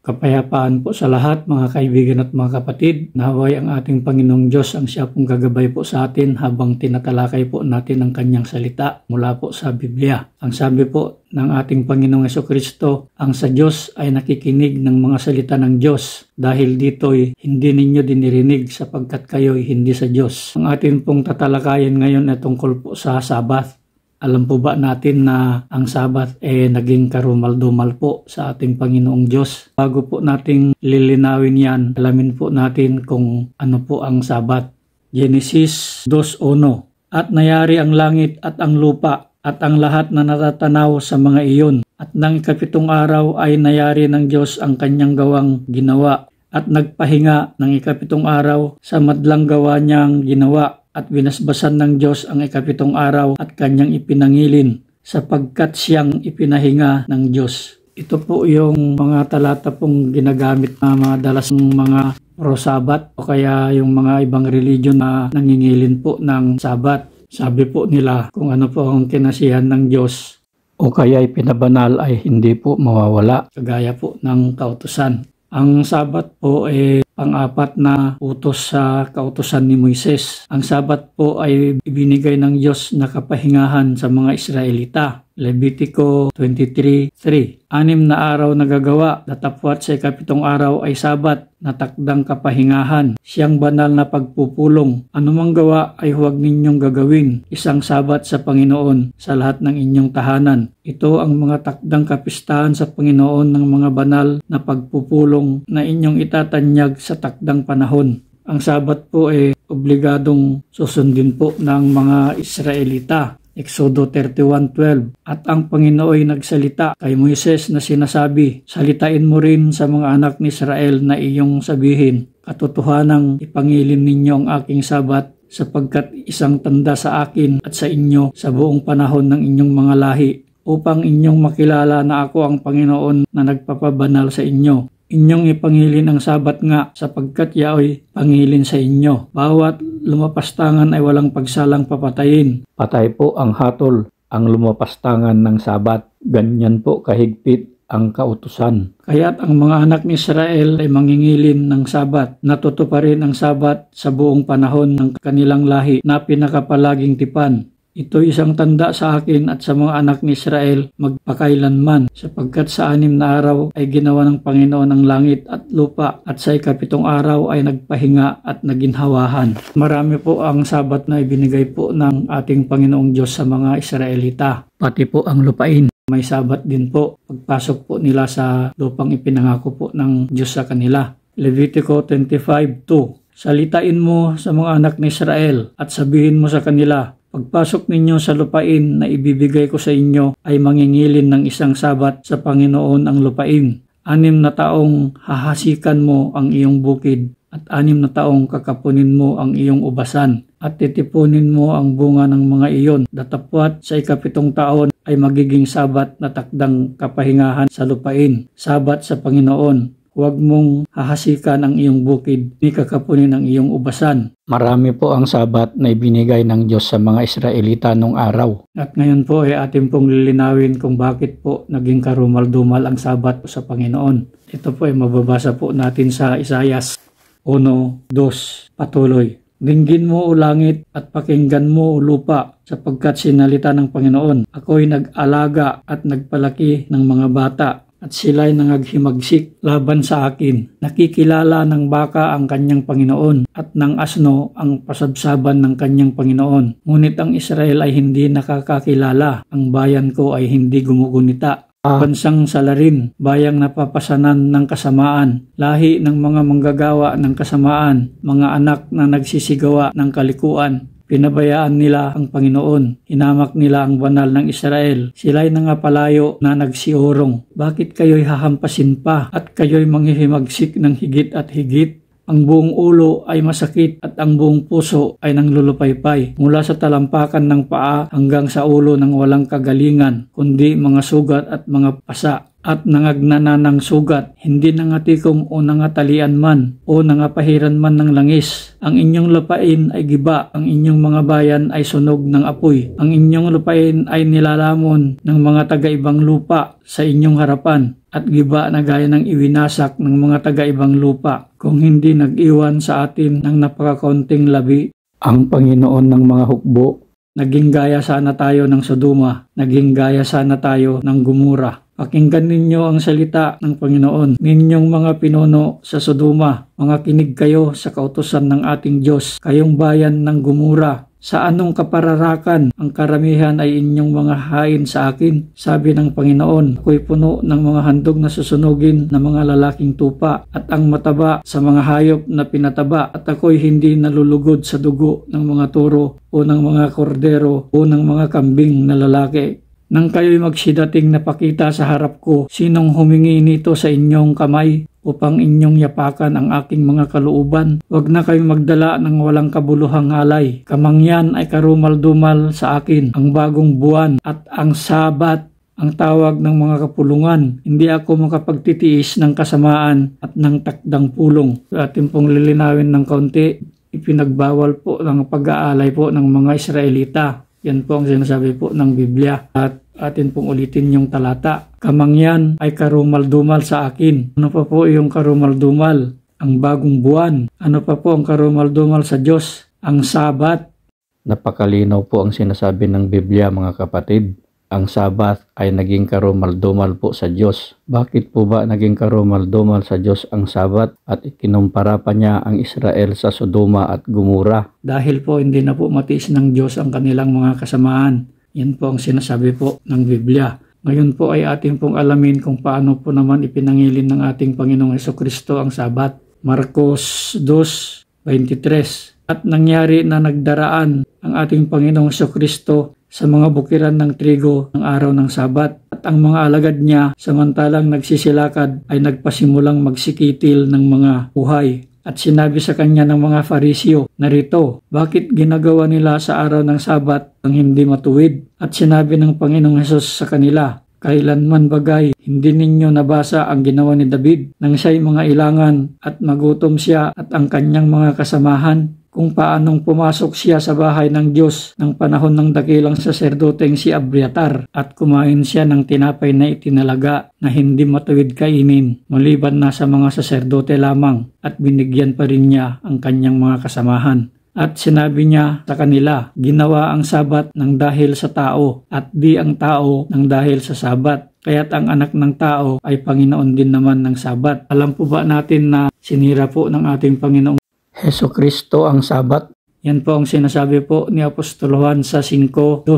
Kapayapaan po sa lahat mga kaibigan at mga kapatid. Naway ang ating Panginoong Diyos ang siya pong gagabay po sa atin habang tinatalakay po natin ang kanyang salita mula po sa Biblia. Ang sabi po ng ating Panginoong Jesucristo, ang sa Diyos ay nakikinig ng mga salita ng Diyos. Dahil dito'y hindi ninyo dinirinig sapagkat kayo'y hindi sa Diyos. Ang ating pong tatalakayan ngayon ay tungkol po sa Sabat. Alam po ba natin na ang Sabat naging karumal-dumal po sa ating Panginoong Diyos? Bago po nating lilinawin yan, alamin po natin kung ano po ang Sabat. Genesis 2:1. At nayari ang langit at ang lupa at ang lahat na natatanaw sa mga iyon. At ng ikapitong araw ay nayari ng Diyos ang kanyang gawang ginawa. At nagpahinga ng ikapitong araw sa madlang gawa niyang ginawa. At binasbasan ng Diyos ang ikapitong araw at kanyang ipinangilin sapagkat siyang ipinahinga ng Diyos. Ito po yung mga talata pong ginagamit na madalas ng mga pro-Sabat o kaya yung mga ibang religion na nangingilin po ng Sabat. Sabi po nila kung ano po ang kinasihan ng Diyos o kaya ipinabanal ay hindi po mawawala kagaya po ng kautusan. Ang Sabat po pang-apat na utos sa kautusan ni Moises. Ang Sabat po ay ibinigay ng Diyos na kapahingahan sa mga Israelita. Levitico 23:3. 6 na araw nagagawa, datapwat sa ikapitong araw ay Sabat na takdang kapahingahan. Siyang banal na pagpupulong. Anumang gawa ay huwag ninyong gagawin. Isang Sabat sa Panginoon sa lahat ng inyong tahanan. Ito ang mga takdang kapistahan sa Panginoon ng mga banal na pagpupulong na inyong itatanyag sa takdang panahon. Ang Sabat po obligadong susundin po ng mga Israelita. Exodo 31:12. At ang Panginoon ay nagsalita kay Moises na sinasabi, salitain mo rin sa mga anak ni Israel na iyong sabihin, katotohanang ipangilin ninyo ang aking Sabat sapagkat isang tanda sa akin at sa inyo sa buong panahon ng inyong mga lahi upang inyong makilala na ako ang Panginoon na nagpapabanal sa inyo. Inyong ipangilin ang Sabat nga sapagkat yaoy pangilin sa inyo. Bawat lumapastangan ay walang pagsalang papatayin. Patay po ang hatol, ang lumapastangan ng Sabat. Ganyan po kahigpit ang kautusan. Kaya't ang mga anak ni Israel ay mangingilin ng Sabat. Natutuparin ang Sabat sa buong panahon ng kanilang lahi na pinakapalaging tipan. Ito isang tanda sa akin at sa mga anak ni Israel magpakailanman sapagkat sa 6 na araw ay ginawa ng Panginoon ang langit at lupa at sa ikapitong araw ay nagpahinga at naginhawahan. Marami po ang Sabat na ibinigay po ng ating Panginoong Diyos sa mga Israelita. Pati po ang lupain. May Sabat din po pagpasok po nila sa lupang ipinangako po ng Diyos sa kanila. Levitico 25:2. Salitain mo sa mga anak ni Israel at sabihin mo sa kanila, pagpasok ninyo sa lupain na ibibigay ko sa inyo ay mangingilin ng isang Sabat sa Panginoon ang lupain. 6 na taong hahasikan mo ang iyong bukid at 6 na taong kakapunin mo ang iyong ubasan at titipunin mo ang bunga ng mga iyon. Datapwat sa ikapitong taon ay magiging Sabat na takdang kapahingahan sa lupain. Sabat sa Panginoon. Huwag mong hahasikan ang iyong bukid, ni kakapunin ang iyong ubasan. Marami po ang Sabat na ibinigay ng Diyos sa mga Israelita nung araw. At ngayon po atin pong lilinawin kung bakit po naging karumal-dumal ang Sabat sa Panginoon. Ito po mababasa po natin sa Isaias 1:2. Patuloy. Dinggin mo o langit at pakinggan mo o lupa sapagkat sinalita ng Panginoon. Ako'y nag-alaga at nagpalaki ng mga bata. At sila'y nangaghimagsik laban sa akin. Nakikilala ng baka ang kanyang Panginoon at ng asno ang pasabsaban ng kanyang Panginoon. Ngunit ang Israel ay hindi nakakakilala. Ang bayan ko ay hindi gumugunita. Bansang salarin, bayang napapasanan ng kasamaan, lahi ng mga manggagawa ng kasamaan, mga anak na nagsisigawa ng kalikuan. Pinabayaan nila ang Panginoon. Hinamak nila ang banal ng Israel. Sila'y nangapalayo na nagsiurong. Bakit kayo'y hahampasin pa at kayo'y manghihimagsik ng higit at higit? Ang buong ulo ay masakit at ang buong puso ay nanglulupaypay. Mula sa talampakan ng paa hanggang sa ulo ng walang kagalingan, kundi mga sugat at mga pasa. at nangagnana ng sugat, hindi nangatikong o nangatalian man o nangapahiran man ng langis. Ang inyong lupain ay giba, ang inyong mga bayan ay sunog ng apoy. Ang inyong lupain ay nilalamon ng mga taga-ibang lupa sa inyong harapan, at giba na gaya ng iwinasak ng mga taga-ibang lupa, kung hindi nag-iwan sa atin ng napakakaunting labi. Ang Panginoon ng mga hukbo, naging gaya sana tayo ng Sodoma, naging gaya sana tayo ng Gomora. Pakinggan ninyo ang salita ng Panginoon. Ninyong mga pinuno sa Sodoma, mga kinig kayo sa kautusan ng ating Diyos. Kayong bayan ng Gomora, sa anong kapararakan ang karamihan ay inyong mga hain sa akin? Sabi ng Panginoon, ako'y puno ng mga handog na susunugin ng mga lalaking tupa, at ang mataba sa mga hayop na pinataba, at ako'y hindi nalulugod sa dugo ng mga turo o ng mga kordero o ng mga kambing na lalaki. Nang kayo'y magsidating napakita sa harap ko, sinong humingi nito sa inyong kamay upang inyong yapakan ang aking mga kalooban? Huwag na kayong magdala ng walang kabuluhang halay. Kamangyan ay karumal-dumal sa akin, ang bagong buwan at ang Sabat, ang tawag ng mga kapulungan. Hindi ako makapagtitiis ng kasamaan at ng takdang pulong. Atin pong lilinawin ng kaunti, ipinagbawal po ng pag-aalay po ng mga Israelita. Yan po ang sinasabi po ng Biblia. At atin pong ulitin yung talata. Kamangyan ay karumal-dumal sa akin. Ano pa po yung karumal-dumal? Ang bagong buwan. Ano pa po ang karumal-dumal sa Diyos? Ang Sabat. Napakalinaw po ang sinasabi ng Biblia, mga kapatid. Ang Sabat ay naging karumal-dumal po sa Diyos. Bakit po ba naging karumal-dumal sa Diyos ang Sabat at ikinumpara pa niya ang Israel sa Sodoma at Gomora? Dahil po hindi na po matiis ng Diyos ang kanilang mga kasamaan. Yan po ang sinasabi po ng Biblia. Ngayon po ay ating pong alamin kung paano po naman ipinangilin ng ating Panginoong Hesukristo ang Sabat. Marcos 2:23. At nangyari na nagdaraan ang ating Panginoong Hesukristo sa mga bukiran ng trigo ng araw ng Sabat, at ang mga alagad niya samantalang nagsisilakad ay nagpasimulang magsikitil ng mga buhay. At sinabi sa kanya ng mga Fariseo, narito, bakit ginagawa nila sa araw ng Sabat ang hindi matuwid? At sinabi ng Panginoong Hesus sa kanila, kailanman bagay hindi ninyo nabasa ang ginawa ni David nang siya'y mga ilangan at magutom siya at ang kanyang mga kasamahan, kung paanong pumasok siya sa bahay ng Diyos ng panahon ng dakilang saserdoteng si Abiatar, at kumain siya ng tinapay na itinalaga na hindi matuwid kainin, maliban na sa mga saserdote lamang, at binigyan pa rin niya ang kanyang mga kasamahan. At sinabi niya sa kanila, ginawa ang Sabat ng dahil sa tao, at di ang tao ng dahil sa Sabat. Kaya't ang anak ng tao ay Panginoon din naman ng Sabat. Alam po ba natin na sinira po ng ating Panginoong Hesukristo ang Sabat? Yan po ang sinasabi po ni Apostol Juan sa 5:2.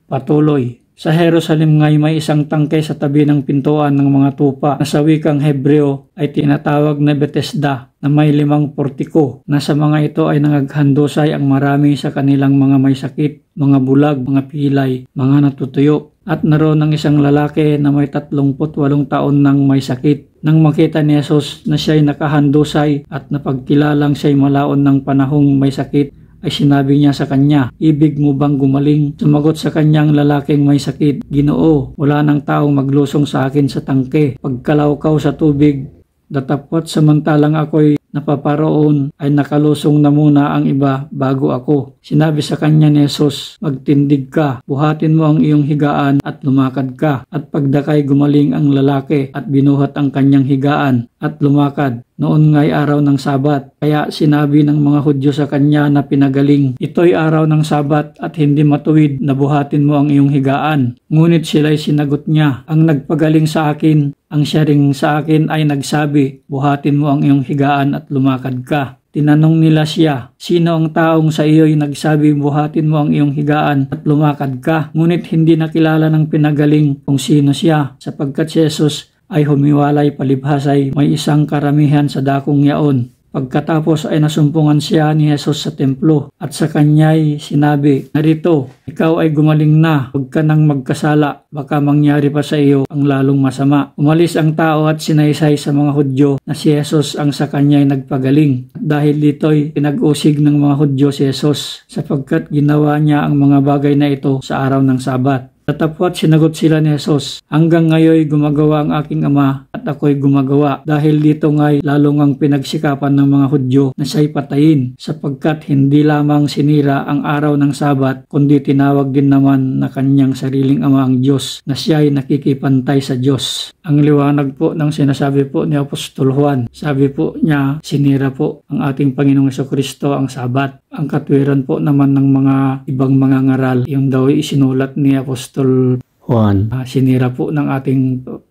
Patuloy. Sa Jerusalem ngay may isang tangke sa tabi ng pintuan ng mga tupa na sa wikang Hebreo ay tinatawag na Bethesda, na may 5 portiko, na sa mga ito ay nangaghandusay ang marami sa kanilang mga may sakit, mga bulag, mga pilay, mga natutuyo. At naroon ang isang lalaki na may 38 taon nang may sakit. Nang makita ni Jesus na siya'y nakahandusay at napagkilalang siya'y malaon ng panahong may sakit, ay sinabi niya sa kanya, ibig mo bang gumaling? Sumagot sa kanyang lalaking may sakit, Ginoo, wala nang taong maglusong sa akin sa tangke. Pagkalawkaw sa tubig, datapwat samantalang ako'y napaparoon ay nakalusong na muna ang iba bago ako. Sinabi sa kanya ni Jesus, magtindig ka, buhatin mo ang iyong higaan at lumakad ka. At pagdakay gumaling ang lalaki at binuhat ang kanyang higaan at lumakad. Noon nga'y araw ng Sabat, kaya sinabi ng mga Hudyo sa kanya na pinagaling, ito'y araw ng Sabat at hindi matuwid na buhatin mo ang iyong higaan. Ngunit sila'y sinagot niya, ang nagpagaling sa akin, ang siya ring sa akin ay nagsabi, buhatin mo ang iyong higaan at lumakad ka. Tinanong nila siya, sino ang taong sa iyo'y nagsabi buhatin mo ang iyong higaan at lumakad ka? Ngunit hindi nakilala ng pinagaling kung sino siya, sapagkat si Jesus ay humiwalay palibhasay may isang karamihan sa dakong yaon. Pagkatapos ay nasumpungan siya ni Jesus sa templo at sa kanya'y sinabi, narito, ikaw ay gumaling na, huwag ka nang magkasala, baka mangyari pa sa iyo ang lalong masama. Umalis ang tao at sinaysay sa mga Hudyo na si Jesus ang sa kanya'y nagpagaling. At dahil dito'y pinag-usig ng mga Hudyo si Jesus sapagkat ginawa niya ang mga bagay na ito sa araw ng Sabat. Datapwat sinagot sila ni Jesus, hanggang ngayon gumagawa ang aking Ama at ako'y gumagawa. Dahil dito nga'y lalo ngang pinagsikapan ng mga Hudyo na siya'y patayin, sapagkat hindi lamang sinira ang araw ng Sabat, kundi tinawag din naman na kanyang sariling Ama ang Diyos, na siya'y nakikipantay sa Diyos. Ang liwanag po ng sinasabi po ni Apostol Juan, sabi po niya, sinira po ang ating Panginoong Jesucristo ang Sabat. Ang katwiran po naman ng mga ibang mga ngaral, yung daw isinulat ni Apostol Juan, sinira po ng ating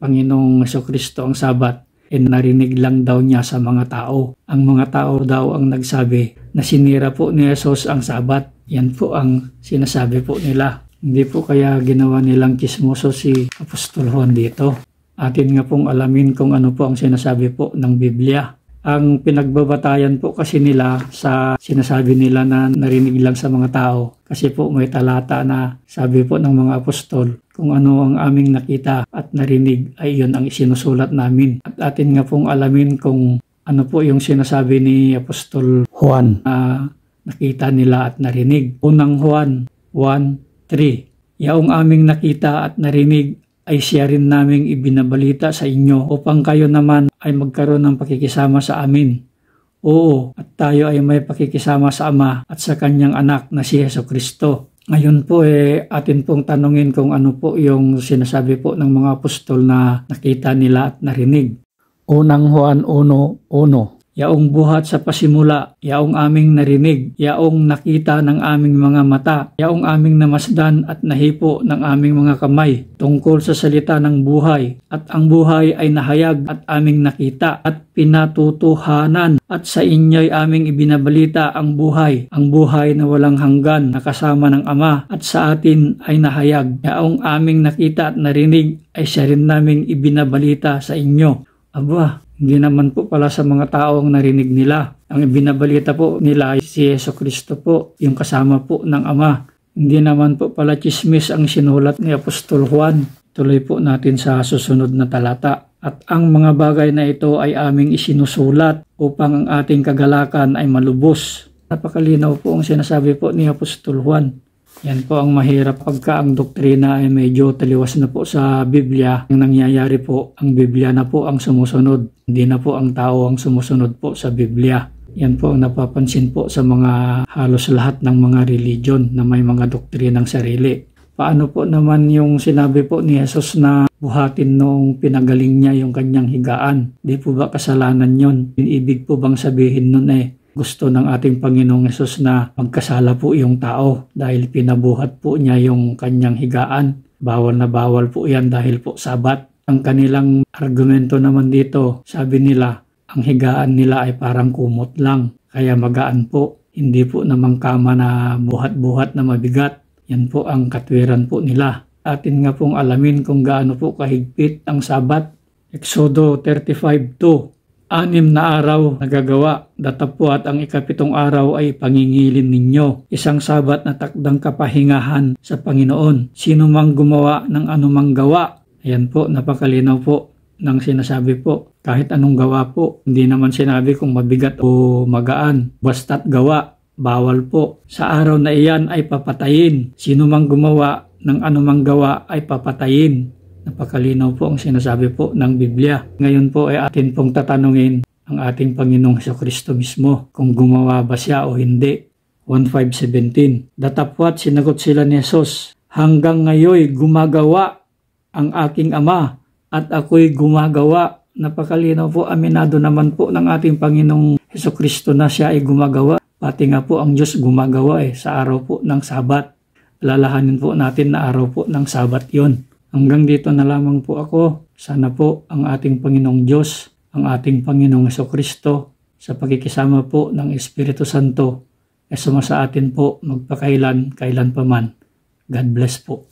Panginoong Jesucristo ang Sabat, narinig lang daw niya sa mga tao. Ang mga tao daw ang nagsabi na sinira po ni Jesus ang Sabat. Yan po ang sinasabi po nila. Hindi po kaya ginawa nilang kismoso si Apostol Juan dito. Atin nga pong alamin kung ano po ang sinasabi po ng Biblia. Ang pinagbabatayan po kasi nila sa sinasabi nila na narinig lang sa mga tao. Kasi po may talata na sabi po ng mga apostol, kung ano ang aming nakita at narinig ay yun ang isinusulat namin. At atin nga pong alamin kung ano po yung sinasabi ni Apostol Juan na nakita nila at narinig. Unang Juan 1:3, yaong aming nakita at narinig ay siya rin naming ibinabalita sa inyo upang kayo naman ay magkaroon ng pakikisama sa amin. Oo, at tayo ay may pakikisama sa Ama at sa kanyang anak na si Jesucristo. Ngayon po atin pong tanungin kung ano po yung sinasabi po ng mga apostol na nakita nila at narinig. Unang Juan 1:1, yaong buhat sa pasimula, yaong aming narinig, yaong nakita ng aming mga mata, yaong aming namasdan at nahipo ng aming mga kamay, tungkol sa salita ng buhay, at ang buhay ay nahayag at aming nakita at pinatutuhanan, at sa inyo'y aming ibinabalita ang buhay na walang hanggan na kasama ng Ama, at sa atin ay nahayag, yaong aming nakita at narinig ay siya rin naming ibinabalita sa inyo. Aba, hindi naman po pala sa mga tao ang narinig nila. Ang ibinabalita po nila ay si Jesucristo po, yung kasama po ng Ama. Hindi naman po pala chismis ang sinulat ni Apostol Juan. Tuloy po natin sa susunod na talata. At ang mga bagay na ito ay aming isinusulat upang ang ating kagalakan ay malubos. Napakalinaw po ang sinasabi po ni Apostol Juan. Yan po ang mahirap pagka ang doktrina ay medyo taliwas na po sa Biblia. Ang nangyayari po, ang Biblia na po ang sumusunod. Hindi na po ang tao ang sumusunod po sa Biblia. Yan po ang napapansin po sa mga halos lahat ng mga religion na may mga doktrinang sarili. Paano po naman yung sinabi po ni Jesus na buhatin nung pinagaling niya yung kanyang higaan? Di po ba kasalanan yun? Ibig po bang sabihin nun gusto ng ating Panginoong Hesus na magkasala po yung tao dahil pinabuhat po niya yung kanyang higaan? Bawal na bawal po yan dahil po Sabat. Ang kanilang argumento naman dito, sabi nila, ang higaan nila ay parang kumot lang, kaya magaan po. Hindi po namang kama na buhat-buhat na mabigat. Yan po ang katwiran po nila. Atin nga pong alamin kung gaano po kahigpit ang Sabat. Exodo 35:2, 6 na araw nagagawa, datapwat ang ikapitong araw ay pangingilin ninyo. Isang Sabat na takdang kapahingahan sa Panginoon. Sino mang gumawa ng anumang gawa. Ayan po, napakalinaw po ng sinasabi po. Kahit anong gawa po, hindi naman sinabi kung mabigat o magaan. Basta't gawa, bawal po. Sa araw na iyan ay papatayin. Sino mang gumawa ng anumang gawa ay papatayin. Napakalinaw po ang sinasabi po ng Biblia. Ngayon po ay atin pong tatanungin ang ating Panginoong Jesucristo mismo kung gumawa ba siya o hindi. 1:5-17, datapwat sinagot sila ni Jesus, hanggang ngayon gumagawa ang aking Ama at ako'y gumagawa. Napakalinaw po, aminado naman po ng ating Panginoong Jesucristo na siya ay gumagawa. Pati nga po ang Diyos gumagawa sa araw po ng Sabat. Lalahanin po natin na araw po ng Sabat yon. Hanggang dito na lamang po ako. Sana po ang ating Panginoong Diyos, ang ating Panginoong Jesucristo, sa pagkikisama po ng Espiritu Santo, ay sumasa atin po magpakailan, kailan pa man. God bless po.